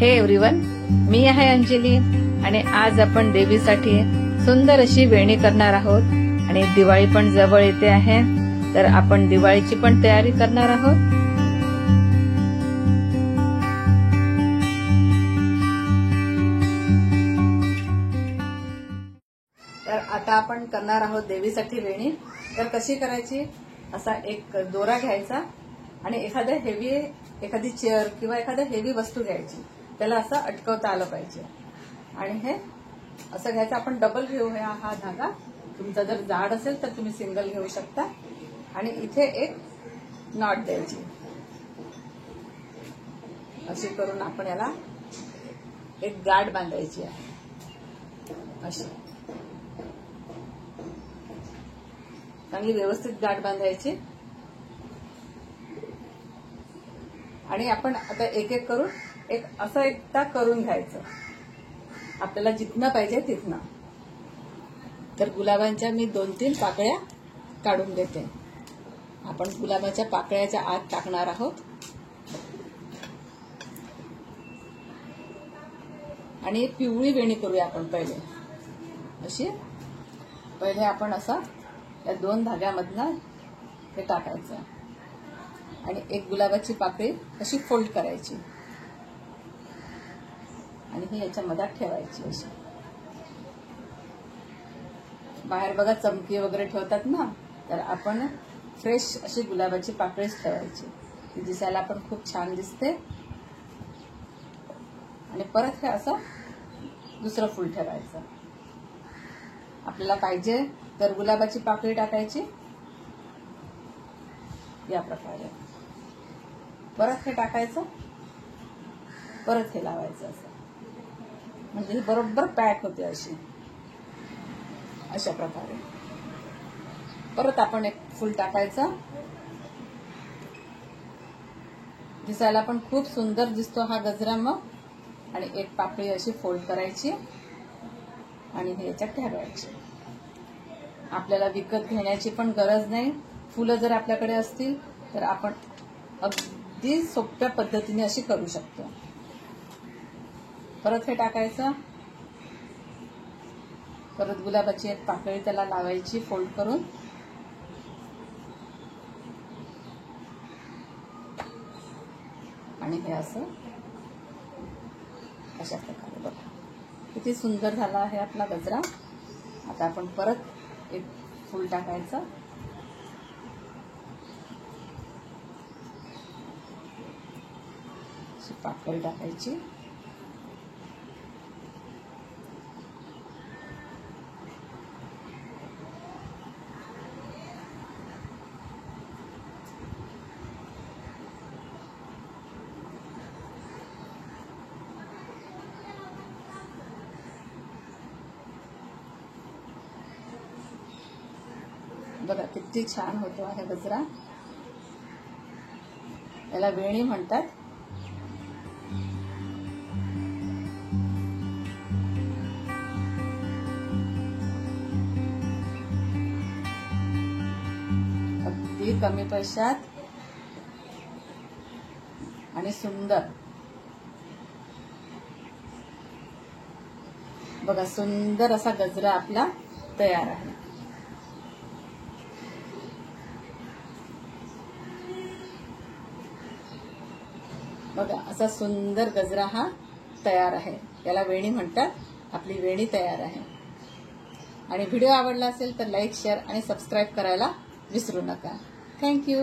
हे एव्हरीवन, मी आहे अंजली आणि आज आपण देवीसाठी सुंदर अशी वेणी करणार आहोत आणि दिवाळी पण जवळ येते आहे, तर आपण दिवाळीची पण तयारी करणार आहोत। तर आता आपण करणार आहोत देवीसाठी वेणी। तर कशी करायची, असा एक दोरा घ्यायचा आणि एखादी चेअर किंवा एखादी हेवी वस्तू घ्यायची, त्याला असं अटकवता आलं पाहिजे आणि हे असं घ्यायचं। आपण डबल घेऊया हा धागा, तुमचा जर जाड असेल तर तुम्ही सिंगल घेऊ शकता आणि इथे एक नॉट द्यायची। अशी करून आपण याला एक गाठ बांधायची आहे, अशी चांगली व्यवस्थित गाठ बांधायची आणि आपण आता एक एक करून एक असं एकदा करून घ्यायचं, आपल्याला जिथनं पाहिजे तिथनं। तर गुलाबांच्या मी 2-3 पाकळ्या काढून देते। आपण गुलाबाच्या पाकळ्याच्या आत टाकणार आहोत आणि पिवळी वेणी करूया आपण पहिले। अशी पहिले आपण असं या 2 धाग्यामधनं हे टाकायचं आणि एक गुलाबाची पाकळी अशी फोल्ड करायची आणि ही याच्या मधात ठेवायची। अशी बाहेर बघा चमकी वगैरे ठेवतात ना, तर आपण फ्रेश अशी गुलाबाची पाकळीच ठेवायची, ती दिसायला पण खूप छान दिसते। आणि परत हे असं दुसरं फूल ठेवायचं। आपल्याला पाहिजे तर गुलाबाची पाकळी टाकायची या प्रकारे, परत हे टाकायचं, परत हे लावायचं, असं म्हणजे ही बरोबर पॅक होते अशी। अशा प्रकारे परत आपण एक फूल टाकायचं, दिसायला पण खूप सुंदर दिसतो हा गजरा मग। आणि एक पाकळी अशी फोल्ड करायची आणि हे याच्यात ठेवायची। आपल्याला विकत घेण्याची पण गरज नाही, फुलं जर आपल्याकडे असतील तर आपण अगदी सोप्या पद्धतीने अशी करू शकतो। परत हे टाकायचं, परत गुलाबाची एक पाकळी त्याला लावायची फोल्ड करून आणि हे असं अशा प्रकारे बघा किती सुंदर झाला आहे आपला गजरा। आता आपण परत एक फूल टाकायचं, अशी पाकळी टाकायची बघा किती छान होतो आहे गजरा। याला वेणी म्हणतात। अगदी कमी पैशात आणि सुंदर, बघा सुंदर असा गजरा आपला तयार आहे। बघा असा सुंदर गजरा हा तयार आहे, याला वेणी म्हणतात। आपली वेणी तयार आहे। आणि व्हिडिओ आवडला असेल तर लाईक, शेअर आणि सबस्क्राईब करायला विसरू नका। थँक्यू।